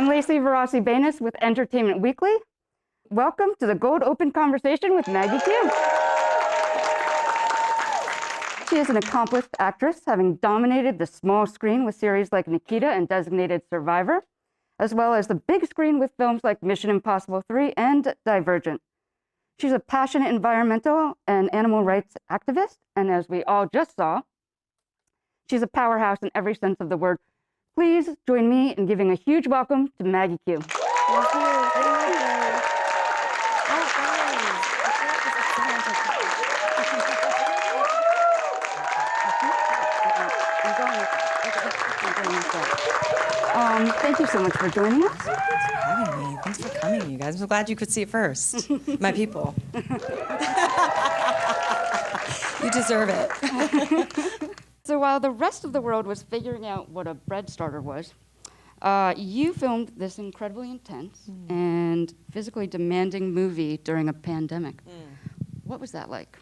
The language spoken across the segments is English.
I'm Lacey Vorrasi-Banis with Entertainment Weekly. Welcome to the Gold Open Conversation with Maggie Q. She is an accomplished actress, having dominated the small screen with series like Nikita and Designated Survivor, as well as the big screen with films like Mission Impossible 3 and Divergent. She's a passionate environmental and animal rights activist, and as we all just saw, she's a powerhouse in every sense of the word. Please join me in giving a huge welcome to Maggie Q. Thank you. Thank you so much for joining us. Thanks for having me. Thanks for coming, you guys. I'm so glad you could see it first. My people. You deserve it. So while the rest of the world was figuring out what a bread starter was, you filmed this incredibly intense and physically demanding movie during a pandemic. What was that like?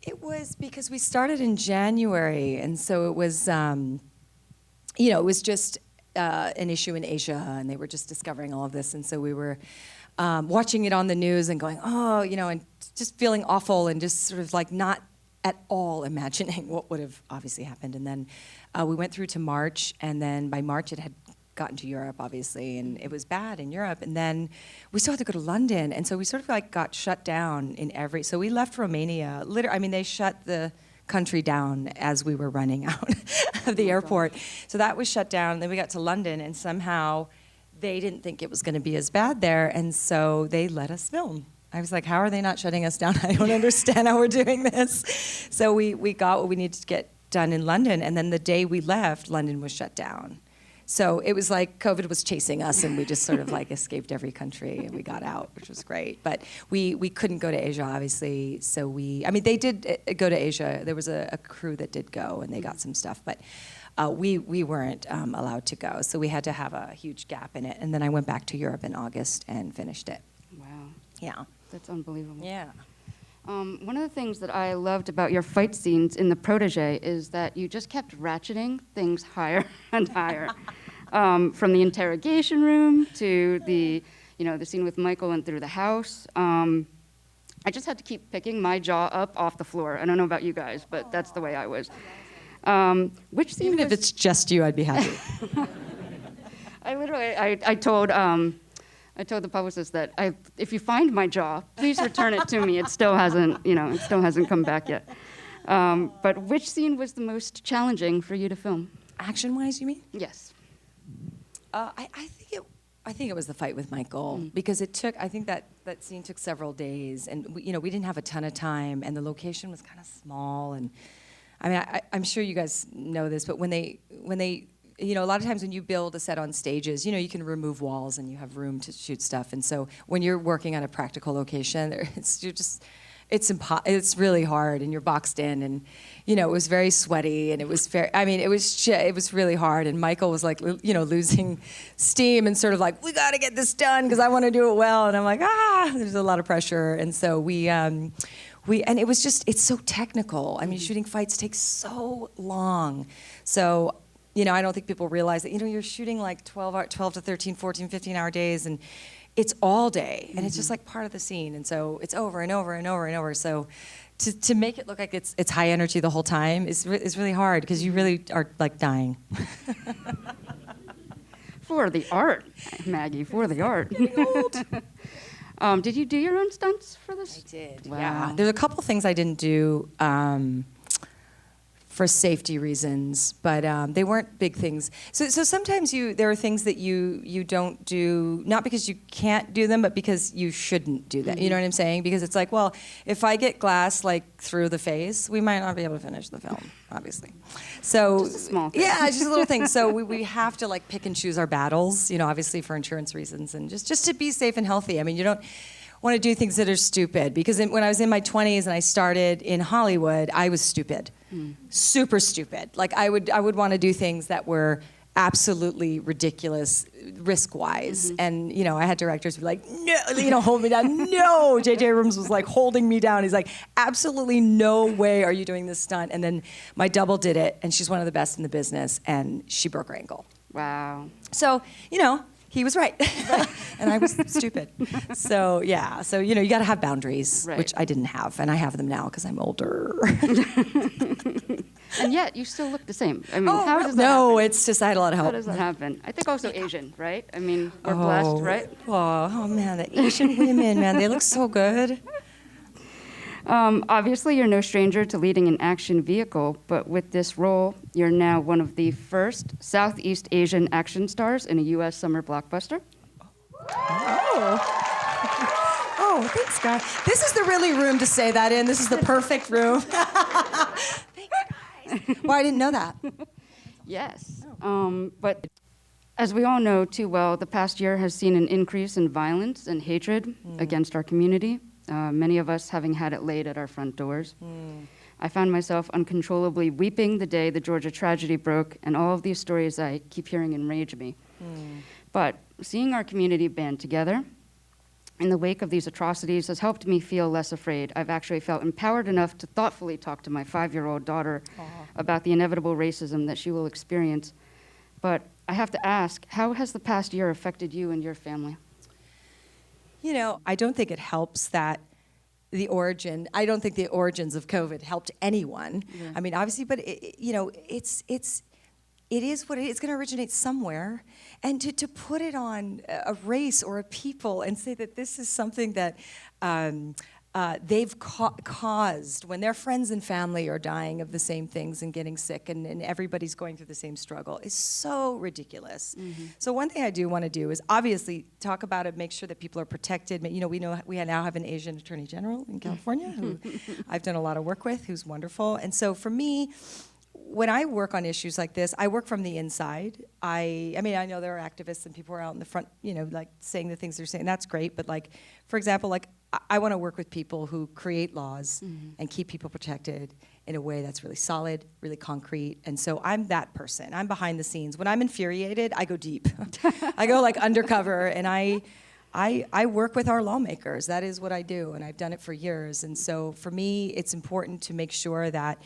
It was because we started in January, and so it was, it was just an issue in Asia, and they were just discovering all of this, and so we were watching it on the news and going, and just feeling awful and just sort of like not at all imagining what would have obviously happened. And then we went through to March, and then by March it had gotten to Europe, obviously, and it was bad in Europe. And then we still had to go to London, and so we sort of like got shut down in every, so we left Romania, they shut the country down as we were running out of the airport. So that was shut down. Then we got to London, and somehow they didn't think it was going to be as bad there, and so they let us film. I was like, how are they not shutting us down? I don't understand how we're doing this. So we got what we needed to get done in London, and then the day we left, London was shut down. So it was like COVID was chasing us, and we just sort of like escaped every country, and we got out, which was great. But we couldn't go to Asia, obviously, so they did go to Asia. There was a crew that did go, and they got some stuff, but we weren't allowed to go. So we had to have a huge gap in it, and then I went back to Europe in August and finished it. Wow. Yeah. That's unbelievable. Yeah. One of the things that I loved about your fight scenes in the PROTE is that you just kept ratcheting things higher and higher. From the interrogation room to the scene with Michael and through the house. I just had to keep picking my jaw up off the floor. I don't know about you guys, but that's the way I was. Which scene Even if it's just you, I'd be happy. I told the publicist that if you find my jaw, please return it to me. It still hasn't come back yet. But which scene was the most challenging for you to film? Action-wise, you mean? Yes. I think it was the fight with Michael, because I think that scene took several days, and we didn't have a ton of time, and the location was kind of small, and I'm sure you guys know this, but when they a lot of times when you build a set on stages, you can remove walls and you have room to shoot stuff. And so when you're working on a practical location, it's really hard, and you're boxed in, and it was very sweaty, and it was it was really hard. And Michael was like, losing steam and sort of like, we got to get this done because I want to do it well. And I'm like, there's a lot of pressure. And so and it was it's so technical. Shooting fights takes so long. So, I don't think people realize that, you're shooting like 12 to 13, 14, 15-hour days, and it's all day, and it's just like part of the scene, and so it's over and over and over and over. So to make it look like it's high energy the whole time is really hard, because you really are like dying. For the art, Maggie, for the art. Did you do your own stunts for this? I did. Wow. Yeah. There's a couple things I didn't do for safety reasons, but they weren't big things. So sometimes there are things that you don't do, not because you can't do them, but because you shouldn't do that. You know what I'm saying? Because it's like, well, if I get glass like through the face, we might not be able to finish the film, obviously. So just a small thing. Yeah, just a little thing. So we have to like pick and choose our battles, obviously for insurance reasons, and just to be safe and healthy. You don't want to do things that are stupid, because when I was in my 20s and I started in Hollywood, I was stupid. Super stupid. Like I would want to do things that were absolutely ridiculous risk-wise. And, I had directors who were like, no, hold me down. No, J.J. Abrams was like holding me down. He's like, absolutely no way are you doing this stunt. And then my double did it, and she's one of the best in the business, and she broke her ankle. Wow. So, he was right. And I was stupid. So, yeah. So, you got to have boundaries, Right. which I didn't have. And I have them now because I'm older. And yet, you still look the same. I mean, how does that no, happen? it's just I had a lot of How help. does that happen? I think also Asian, right? I mean, we're blessed, right? Oh, man, the Asian women, man, they look so good. Obviously, you're no stranger to leading an action vehicle, but with this role, you're now one of the first Southeast Asian action stars in a U.S. summer blockbuster. Oh, thanks, guys. This is the really room to say that in. This is the perfect room. Thanks, guys. Well, I didn't know that. Yes. But as we all know too well, the past year has seen an increase in violence and hatred against our community, many of us having had it laid at our front doors. I found myself uncontrollably weeping the day the Georgia tragedy broke, and all of these stories I keep hearing enrage me. But seeing our community band together in the wake of these atrocities has helped me feel less afraid. I've actually felt empowered enough to thoughtfully talk to my 5-year-old daughter about the inevitable racism that she will experience. But I have to ask, how has the past year affected you and your family? I don't think it helps that I don't think the origins of COVID helped anyone. Yeah. I mean, obviously, but it is what it is. It's going to originate somewhere. And to put it on a race or a people and say that this is something that they've caused when their friends and family are dying of the same things and getting sick and everybody's going through the same struggle is so ridiculous. So one thing I do want to do is obviously talk about it, make sure that people are protected. We now have an Asian Attorney General in California who I've done a lot of work with, who's wonderful. And so for me, when I work on issues like this, I work from the inside. I know there are activists and people who are out in the front, like saying the things they're saying. That's great, but for example, I want to work with people who create laws and keep people protected in a way that's really solid, really concrete. And so I'm that person. I'm behind the scenes. When I'm infuriated, I go deep. I go undercover, and I work with our lawmakers. That is what I do, and I've done it for years. And so for me, it's important to make sure that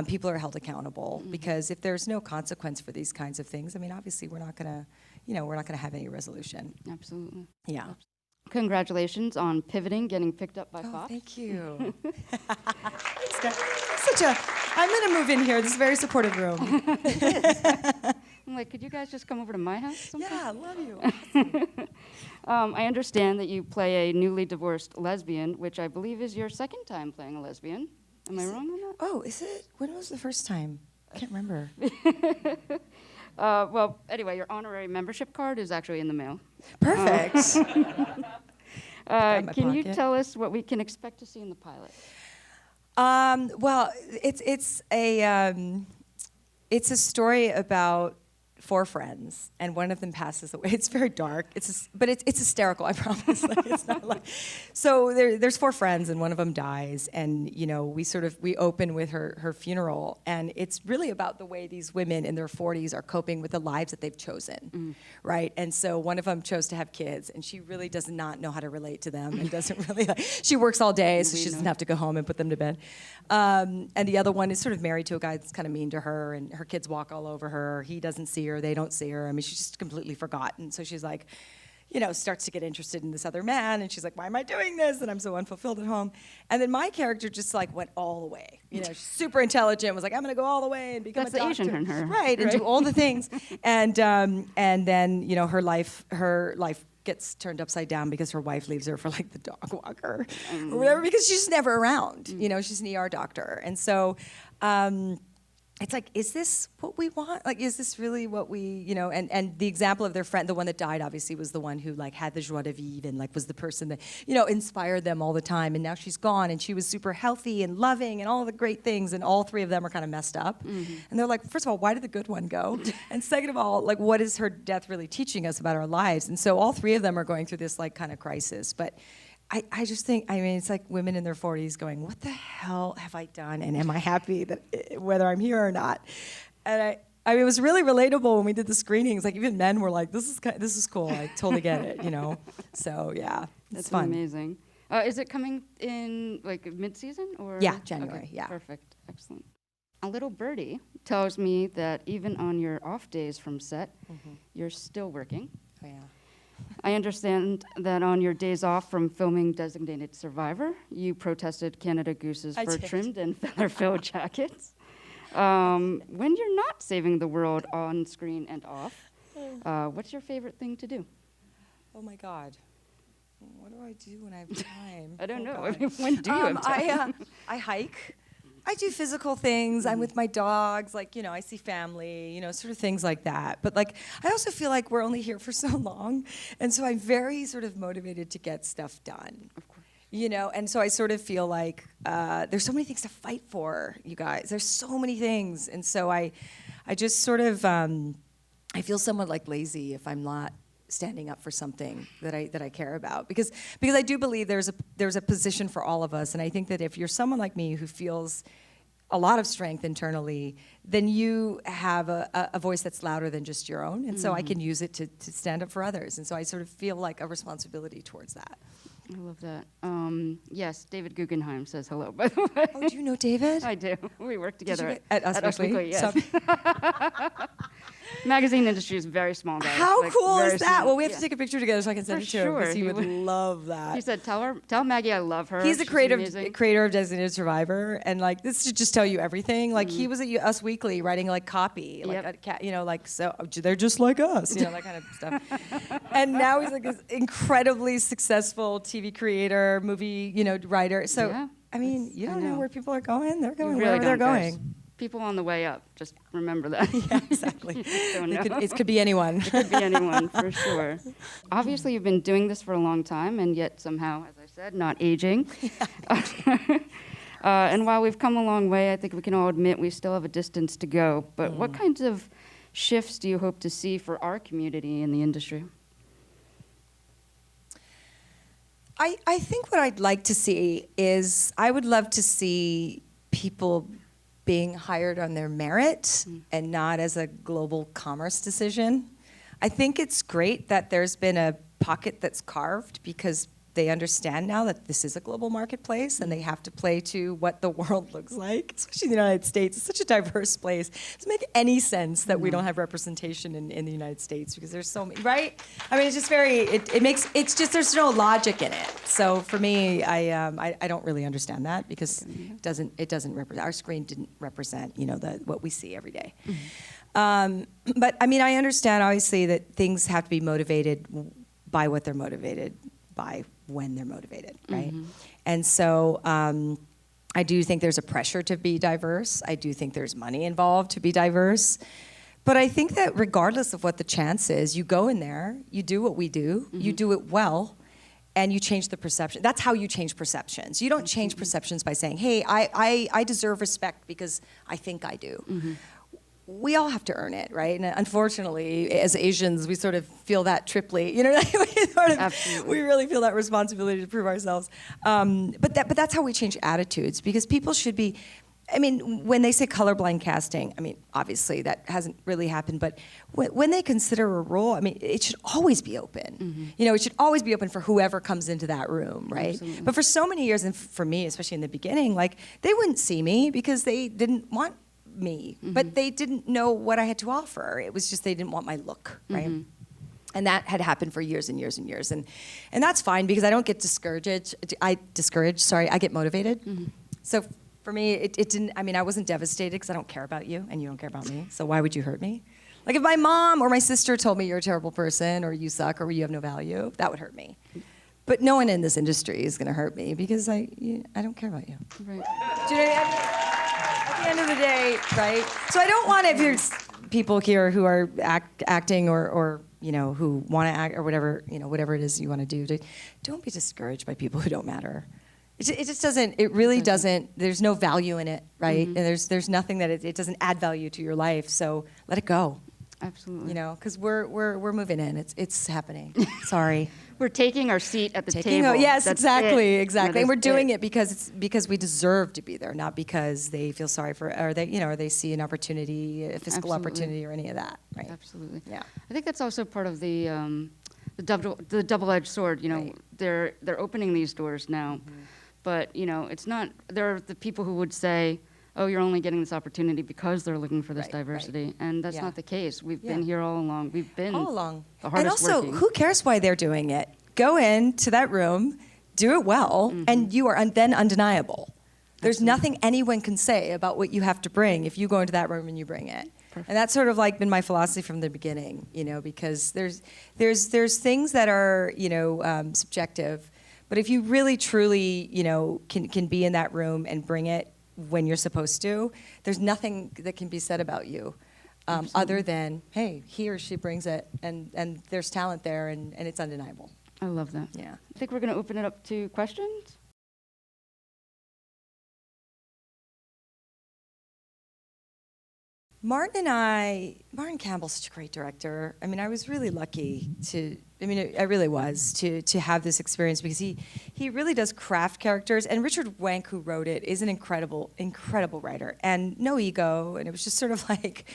people are held accountable, because if there's no consequence for these kinds of things, obviously we're not gonna have any resolution. Absolutely. Yeah. Congratulations on pivoting, getting picked up by Fox. Thank you. Thanks, guys. I'm gonna move in here. This is a very supportive room. I'm like, could you guys just come over to my house sometime? Yeah, I love you. I understand that you play a newly divorced lesbian, which I believe is your second time playing a lesbian. Am I wrong on that? Oh, is it? When was the first time? I can't remember. Well, anyway, your honorary membership card is actually in the mail. Perfect. Can you tell us what we can expect to see in the pilot? Well, it's a story about 4 friends, and one of them passes away. It's very dark. But it's hysterical. I promise. It's not so there's 4 friends, and one of them dies, and we open with her funeral, and it's really about the way these women in their 40s are coping with the lives that they've chosen, right? And so one of them chose to have kids, and she really does not know how to relate to them, and doesn't really. She works all day, so she doesn't have to go home and put them to bed. And the other one is sort of married to a guy that's kind of mean to her, and her kids walk all over her. He doesn't see her. They don't see her. She's just completely forgotten. So she's like, starts to get interested in this other man, and she's like, why am I doing this? And I'm so unfulfilled at home. And then my character just went all the way. She's super intelligent, was like, I'm gonna go all the way and become a doctor. That's the Asian in her. Right, and do all the things. And then, her life gets turned upside down because her wife leaves her for the dog walker or whatever, because she's never around. She's an ER doctor. And so it's is this what we want? Is this really what we, and the example of their friend, the one that died, obviously was the one who had the joie de vivre and was the person that, inspired them all the time. And now she's gone, and she was super healthy and loving and all the great things, and all 3 of them are kind of messed up. And they're like, first of all, why did the good one go? And second of all, what is her death really teaching us about our lives? And so all 3 of them are going through this kind of crisis. But I just think, it's like women in their 40s going, what the hell have I done? And am I happy that whether I'm here or not? And it was really relatable when we did the screenings. Even men were like, this is cool. I totally get it, So yeah, it's fun. Amazing. Is it coming in mid-season or? Yeah, January. Okay, yeah. Perfect. Excellent. a little birdie tells me that even on your off days from set, Mm-hmm. you're still working. Oh, yeah. I understand that on your days off from filming Designated Survivor, you protested Canada Goose's I did. fur-trimmed and feather-filled jackets. When you're not saving the world on screen and off, what's your favorite thing to do? Oh, my God. What do I do when I have time? I don't know. God. I mean, when do you have time? I hike. I do physical things. I'm with my dogs. Like, I see family, sort of things like that. But, like, I also feel like we're only here for so long. And so I'm very sort of motivated to get stuff done. Of course. And so I sort of feel like there's so many things to fight for, you guys. There's so many things. And so I just sort of, I feel somewhat like lazy if I'm not standing up for something that I care about, because I do believe there's a position for all of us, and I think that if you're someone like me who feels a lot of strength internally, then you have a voice that's louder than just your own, and so I can use it to stand up for others, and so I sort of feel like a responsibility towards that. I love that. Yes, David Guggenheim says hello, by the way. Oh, do you know David? I do. We work together At Us Weekly? yes. Magazine industry is very small, guys. How like, cool very is that? small. Well, we have Yeah. to take a picture together so I can send For it to him, because sure. he He would would- love that. He said, tell Maggie I love her. He's the She's creator amazing." of Designated Survivor, and like this should just tell you everything. Like he was at Us Weekly writing like copy, like Yep. so they're just like us, that kind of stuff. And now he's like this incredibly successful TV creator, movie, writer. So Yeah, I mean, you I don't know know. where people are going; they're You going really wherever they're don't, guys. going. People on the way up, just remember that. Yeah, exactly. Don't know. It could be anyone. Could be anyone, for sure. Obviously, you've been doing this for a long time, and yet somehow, as I said, not aging. And while we've come a long way, I think we can all admit we still have a distance to go. But what kinds of shifts do you hope to see for our community in the industry? I think what I'd like to see is I would love to see people being hired on their merit and not as a global commerce decision. I think it's great that there's been a pocket that's carved because they understand now that this is a global marketplace and they have to play to what the world looks like, especially in the United States. It's such a diverse place. It doesn't make any sense that we don't have representation in the United States because there's so many, right? I mean, it's just there's no logic in it. So for me, I don't really understand that because it doesn't represent, our screen didn't represent, what we see every day. But I mean, I understand obviously that things have to be motivated by what they're motivated by when they're motivated, right? And so I do think there's a pressure to be diverse. I do think there's money involved to be diverse. But I think that regardless of what the chance is, you go in there, you do what we do, you do it well, and you change the perception. That's how you change perceptions. You don't change perceptions by saying, hey, I deserve respect because I think I do. We all have to earn it, right? And unfortunately, as Asians, we sort of feel that triply. We really feel that responsibility to prove ourselves. But that's how we change attitudes, because people should be. I mean, when they say colorblind casting, I mean, obviously that hasn't really happened. But when they consider a role, I mean, it should always be open. It should always be open for whoever comes into that room, right? Absolutely. But for so many years, and for me, especially in the beginning, like they wouldn't see me because they didn't want me, but they didn't know what I had to offer. It was just they didn't want my look, right? And that had happened for years and years and years, and that's fine because I don't get discouraged. I get motivated. So for me, it didn't. I mean, I wasn't devastated because I don't care about you, and you don't care about me. So why would you hurt me? Like if my mom or my sister told me you're a terrible person, or you suck, or you have no value, that would hurt me. But no one in this industry is going to hurt me because I don't care about you. Right. Do you know what I mean? At the end of the day, right? So I don't want, if there's people here who are acting or who want to act or whatever, whatever it is you want to do, don't be discouraged by people who don't matter. It just doesn't, it really doesn't, there's no value in it, right? And there's nothing that it doesn't add value to your life, so let it go. Absolutely. Because we're moving in. It's happening. Sorry. We're taking our seat at the table. Yes, That's exactly. it. And we're That's doing it because we deserve to be there, not because they feel sorry for, or they see an opportunity, a fiscal Absolutely. opportunity, or any of that. Right. Absolutely. Yeah. I think that's also part of the double-edged sword. Right. They're opening these doors now, but it's not. There are the people who would say, oh, you're only getting this opportunity because they're looking for this Right, diversity. And that's Yeah. not the case. We've Yeah. been here all along. We've been All along. the And hardest also, working. who cares why they're doing it? Go into that room, do it well, and you are then undeniable. There's nothing anyone can say about what you have to bring if you go into that room and you bring it. Perfect. And that's sort of like been my philosophy from the beginning, you know, because there's things that are, you know, subjective, but if you really truly, you know, can be in that room and bring it when you're supposed to, there's nothing that can be said about you. Other than, hey, he or she brings it, and there's talent there, and it's undeniable. I love that. Yeah. I think we're going to open it up to questions. Martin Campbell's such a great director. I mean, I was really lucky I really was, to have this experience because he really does craft characters. And Richard Wank, who wrote it, is an incredible, incredible writer. And no ego, and it was just sort of like,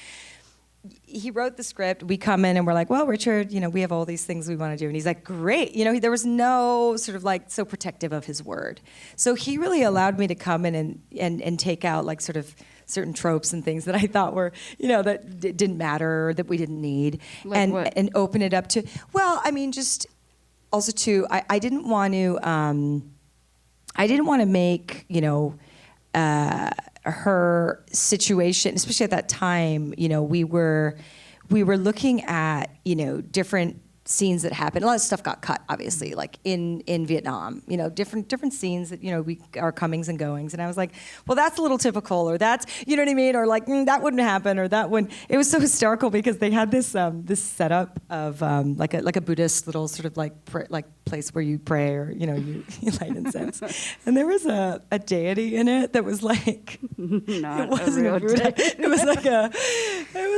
he wrote the script, we come in and we're like, well, Richard, you know, we have all these things we want to do. And he's like, great. You know, there was no sort of like so protective of his word. So he really allowed me to come in and take out like sort of certain tropes and things that I thought were, you know, that didn't matter, or that we didn't need, Like and what? and open it up to, well, I mean, just also to, I didn't want to make, you know, her situation, especially at that time, you know, we were looking at, you know, different scenes that happened. A lot of stuff got cut, obviously, like in Vietnam, you know, different scenes that, you know, our comings and goings. And I was like, well, that's a little typical, or that's, you know what I mean? Or like, that wouldn't happen, or that wouldn't. It was so hysterical because they had this this setup of like a Buddhist little sort of like place where you pray, or, you know, you light incense. And there was a deity in it that was like, Not it wasn't a real Buddha. deity. It was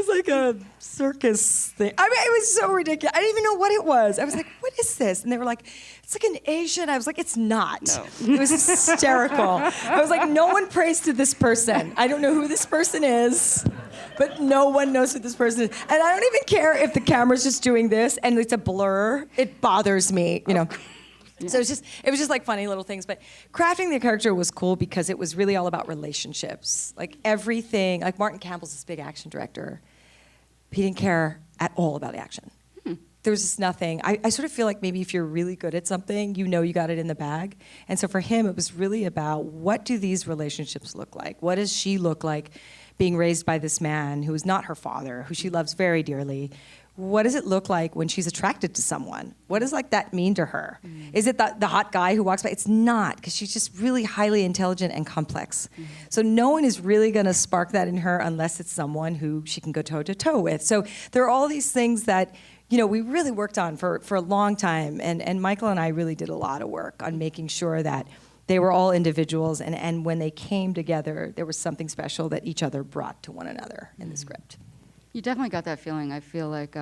like a circus thing. I mean, it was so ridiculous. I didn't even know what it was. I was like, what is this? And they were like, it's like an Asian. I was like, it's not. No. It was hysterical. I was like, no one prays to this person. I don't know who this person is, but no one knows who this person is. And I don't even care if the camera's just doing this and it's a blur. It bothers me, you know. Yeah. So it was just like funny little things. But crafting the character was cool because it was really all about relationships. Like everything, like Martin Campbell's this big action director. He didn't care at all about action. There was just nothing. I sort of feel like maybe if you're really good at something, you know you got it in the bag. And so for him, it was really about, what do these relationships look like? What does she look like being raised by this man who is not her father, who she loves very dearly? What does it look like when she's attracted to someone? What does like that mean to her? Is it the hot guy who walks by? It's not, because she's just really highly intelligent and complex. So no one is really going to spark that in her unless it's someone who she can go toe to toe with. So there are all these things that, you know, we really worked on for a long time, and Michael and I really did a lot of work on making sure that they were all individuals, and when they came together, there was something special that each other brought to one another in the script. You definitely got that feeling. I feel like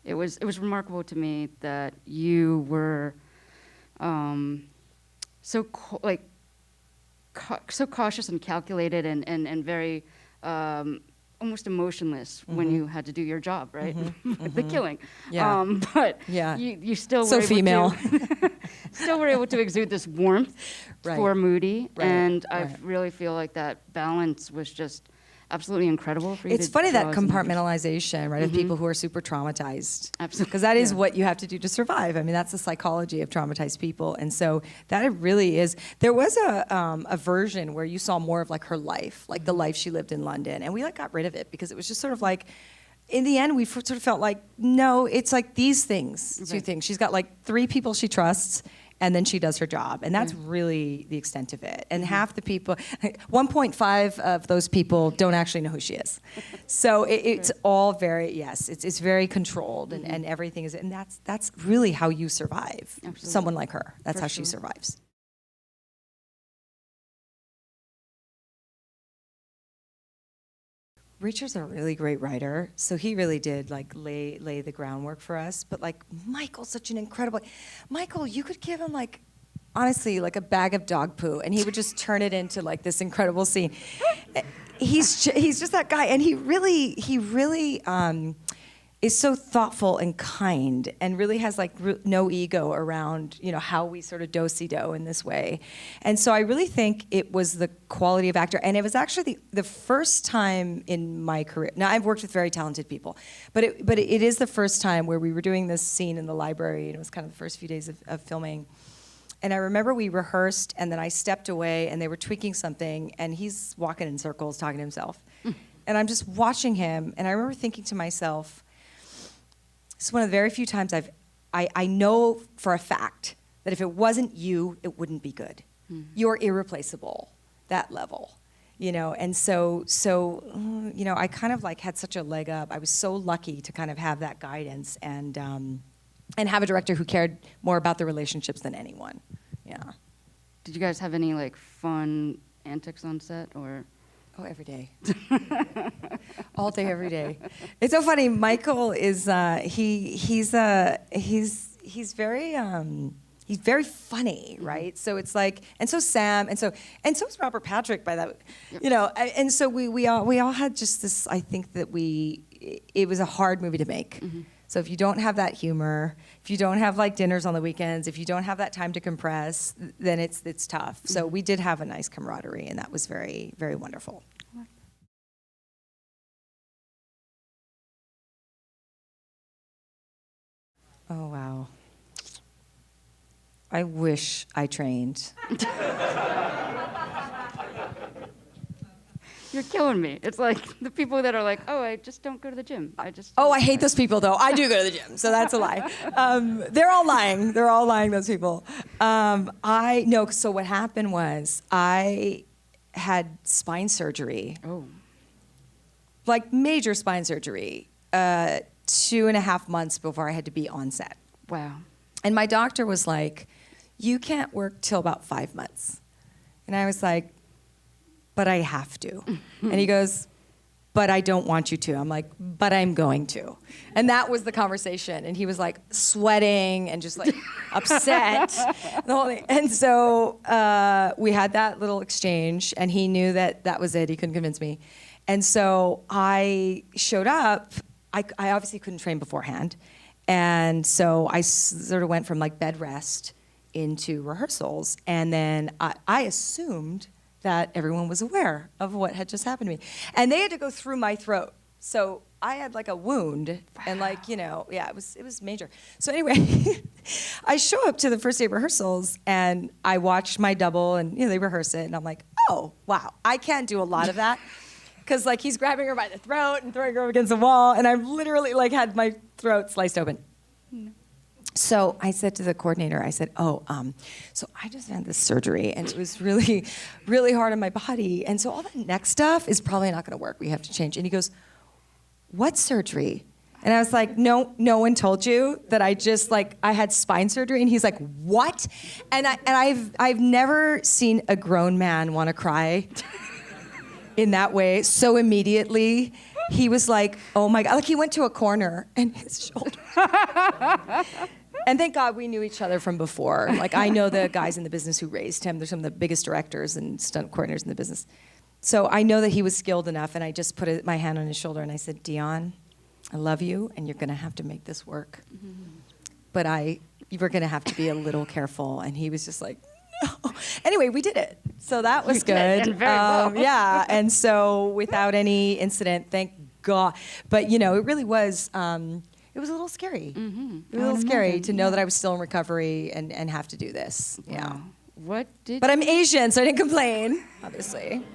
it was remarkable to me that you were so cautious and calculated and very almost emotionless when you had to do your job, right? The killing. Yeah. But Yeah. you still So were able female. to still were able to exude this warmth Right. for Moody, Right. and Right. I really feel like that balance was just absolutely incredible for you. It's to funny, that draw as an actress. compartmentalization, right, of people who are super traumatized. Absolutely. Because that is Yeah. what you have to do to survive. I mean, that's the psychology of traumatized people. And so that it really is. There was a version where you saw more of like her life, like the life she lived in London. And we like got rid of it because it was just sort of like, in the end, we sort of felt like, no, it's like these things, two Right. things. She's got like 3 people she trusts, and then she does her job. And that's really the extent of it. And half the people, 1.5 of those people don't actually know who she is. So it's all very, yes, it's very controlled, and everything is, and that's really how you survive. Absolutely. Someone like her, that's For how she sure. survives. Richard's a really great writer, so he really did like lay the groundwork for us. But like Michael's such an incredible. Michael, you could give him like, honestly, like a bag of dog poo, and he would just turn it into like this incredible scene. He's just that guy, and he really is so thoughtful and kind and really has like no ego around, you know, how we sort of do-si-do in this way. And so I really think it was the quality of actor. And it was actually the first time in my career. Now, I've worked with very talented people, but it is the first time where we were doing this scene in the library, and it was kind of the first few days of filming. And I remember we rehearsed, and then I stepped away, and they were tweaking something, and he's walking in circles talking to himself. And I'm just watching him, and I remember thinking to myself, this is one of the very few times I know for a fact that if it wasn't you, it wouldn't be good. You're irreplaceable, that level, you know. And so you know, I kind of like had such a leg up. I was so lucky to kind of have that guidance and have a director who cared more about the relationships than anyone. Yeah. Did you guys have any like fun antics on set, or? Oh, every day. All day, every day. It's so funny. Michael is he's very funny, right? So it's like, and so Sam, and so is Robert Patrick by that, you know. And so we all had just this. I think that it was a hard movie to make. So if you don't have that humor, if you don't have like dinners on the weekends, if you don't have that time to compress, then it's tough. So we did have a nice camaraderie, and that was very, very wonderful. Oh, wow. I wish I trained. You're killing me. It's like the people that are like, oh, I just don't go to the gym. Oh, I hate those people, though. I do go to the gym, so that's a lie. They're all lying. They're all lying, those people. No, so what happened was I had spine surgery. Oh. Like major spine surgery, 2.5 months before I had to be on set. Wow. And my doctor was like, you can't work till about 5 months. And I was like, but I have to. And he goes, but I don't want you to. I'm like, but I'm going to. And that was the conversation. And he was like sweating and just like upset. The whole thing. And so we had that little exchange, and he knew that that was it. He couldn't convince me. And so I showed up. I obviously couldn't train beforehand. And so I sort of went from like bed rest into rehearsals. And then I assumed that everyone was aware of what had just happened to me. And they had to go through my throat. So I had like a wound, and like, you know, yeah, it was major. So anyway, I show up to the first day of rehearsals, and I watch my double, and you know, they rehearse it, and I'm like, oh, wow, I can't do a lot of that. Because like he's grabbing her by the throat and throwing her against the wall, and I literally like had my throat sliced open. So I said to the coordinator, I said, so I just had this surgery, and it was really, really hard on my body. And so all the next stuff is probably not going to work. We have to change. And he goes, what surgery? And I was like, no one told you that I had spine surgery? And he's like, what? And I've never seen a grown man want to cry in that way so immediately. He was like, oh my God. Like he went to a corner, and his shoulder. And thank God we knew each other from before. Like I know the guys in the business who raised him. They're some of the biggest directors and stunt coordinators in the business. So I know that he was skilled enough, and I just put my hand on his shoulder and I said, Dion, I love you, and you're gonna have to make this work. But you were gonna have to be a little careful. And he was just like, no. Anyway, we did it. So that was good. And very well. Yeah, and so without any incident, thank God. But you know, it really was, it was a little scary. It was a little scary to know that I was still in recovery and have to do this. Yeah. Wow. But I'm Asian, so I didn't complain, obviously.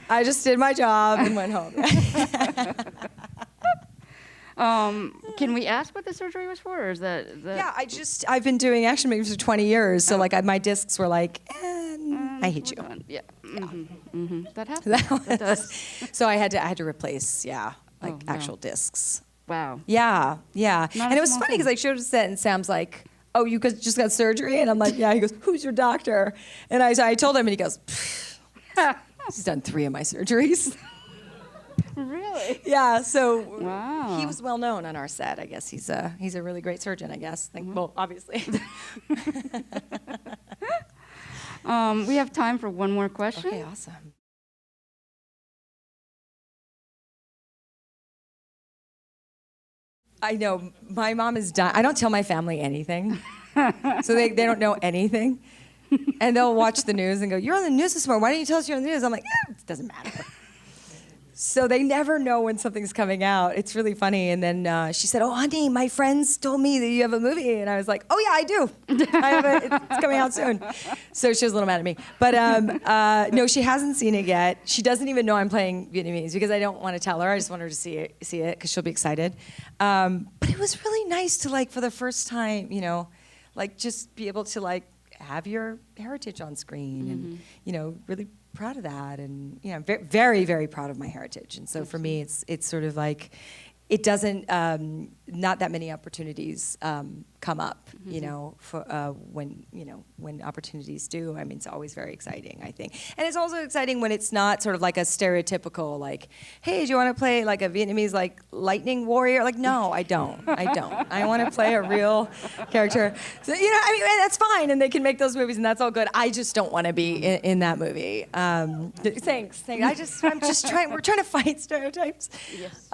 I just did my job and went home. Can we ask what the surgery was for, or is that? Yeah, I've been doing action movies for 20 years, so like my discs were like, I hate you. Yeah. That happens. That does. So I had to replace, actual discs. Wow. Yeah. And it was funny because I showed up set, and Sam's like, oh, you just got surgery? And I'm like, yeah. He goes, who's your doctor? And I told him, and he goes, he's done 3 of my surgeries. Really? Yeah, so wow. He was well known on our set. I guess he's a really great surgeon, I guess. Well, obviously. We have time for one more question. Okay, awesome. I know. My mom is dying. I don't tell my family anything. So they don't know anything. And they'll watch the news and go, "You're on the news this morning. Why didn't you tell us you're on the news?" I'm like, it doesn't matter. So they never know when something's coming out. It's really funny. And then she said, "Oh, honey, my friends told me that you have a movie." And I was like, "Oh, yeah, I do. It's coming out soon." So she was a little mad at me. But no, she hasn't seen it yet. She doesn't even know I'm playing Vietnamese because I don't want to tell her. I just want her to see it because she'll be excited. But it was really nice to, like, for the first time, you know, like, just be able to, like, have your heritage on screen and, you know, really proud of that. And, you know, I'm very, very proud of my heritage. And so for me, it's sort of like, it doesn't, not that many opportunities come up, you know, for when opportunities do. I mean, it's always very exciting, I think. And it's also exciting when it's not sort of like a stereotypical, like, "Hey, do you want to play like a Vietnamese, like, lightning warrior?" Like, no, I don't. I want to play a real character. So, you know, I mean, and that's fine, and they can make those movies, and that's all good. I just don't want to be in that movie. Thanks. I'm just trying. We're trying to fight stereotypes. Yes.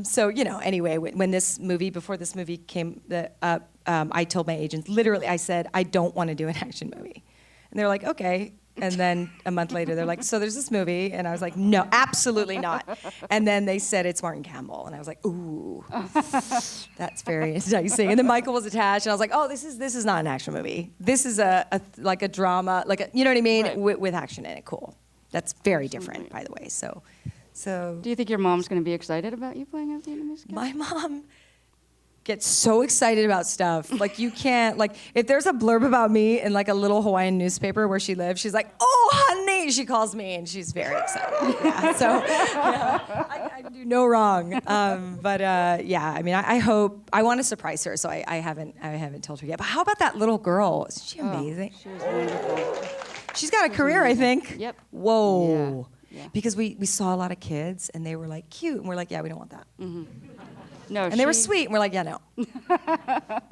So, you know, anyway, before this movie came up, I told my agents, literally, I said, "I don't want to do an action movie." And they're like, "Okay." And then a month later, they're like, "So there's this movie." And I was like, "No, absolutely not." And then they said, "It's Martin Campbell." And I was like, "Ooh, that's very enticing." And then Michael was attached, and I was like, "Oh, this is not an action movie. This is like a drama, like a, you know what I mean, right. with action in it." Cool. That's very different, by the way. So. Do you think your mom's going to be excited about you playing a Vietnamese guy? My mom gets so excited about stuff. Like, you can't, like, if there's a blurb about me in, like, a little Hawaiian newspaper where she lives, she's like, "Oh, honey," she calls me, and she's very excited. Yeah, so yeah, I do no wrong. Yeah, I mean, I hope, I want to surprise her, so I haven't told her yet. But how about that little girl? Isn't she amazing? She was wonderful. She's got a career, I think. Yep. Whoa. Yeah. Because we saw a lot of kids, and they were, like, cute, and we're like, "Yeah, we don't want that." No, And they were sweet, and we're like, "Yeah, no."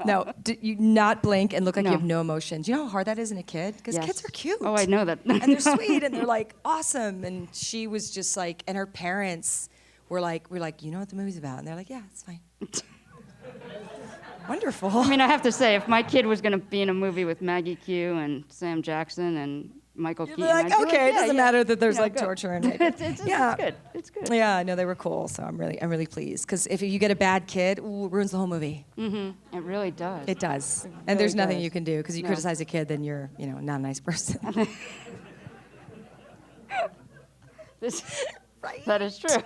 No, you not blink and look like you have no emotions. You know how hard that is in a kid? Because kids are cute. Oh, I know that. And they're sweet, and they're, like, awesome. And she was just like, and her parents were like, "You know what the movie's about?" And they're like, "Yeah, it's fine." Wonderful. I mean, I have to say, if my kid was going to be in a movie with Maggie Q and Sam Jackson and Michael Caine, like, I'd be okay, it doesn't matter that there's, You know, like, go. torture and rape. It's good. It's good. Yeah, no, they were cool, so I'm really pleased. Because if you get a bad kid, it ruins the whole movie. It really does. It does. It And there's really nothing does. you can do, because you criticize a kid, then you're, you know, not a nice person. Right? That is true.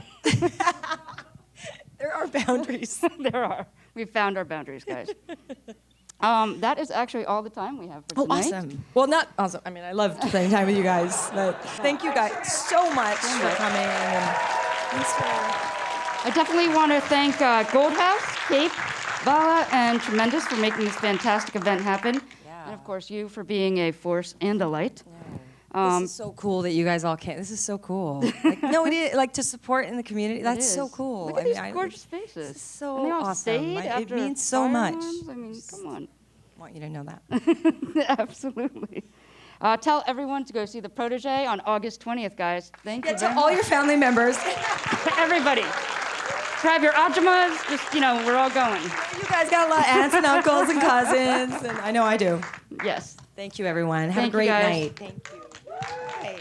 There are boundaries. There are. We've found our boundaries, guys. That is actually all the time we have for tonight. Awesome. Well, not awesome. I mean, I love spending time with you guys. But thank you guys so much for coming. And thanks for... I definitely want to thank Goldhouse, Cape, Vala, and Tremendous for making this fantastic event happen. Yeah. And of course, you for being a force and a light. This is so cool that you guys all came. This is so cool. Like, no, it is. Like, to support in the community, that's so cool. Look at these gorgeous faces. This is so and they all awesome. stayed It after means so fire much. alarms. I mean, come on. I want you to know that. Absolutely. Tell everyone to go see The Protege on August 20th, guys. Thank you. To all your family members. Everybody. Grab your ajamas. Just, you know, we're all going. You guys got a lot of aunts and uncles and cousins, and I know I do. Yes. Thank you, everyone. Have Thank a great you, guys. night. Thank you. Bye.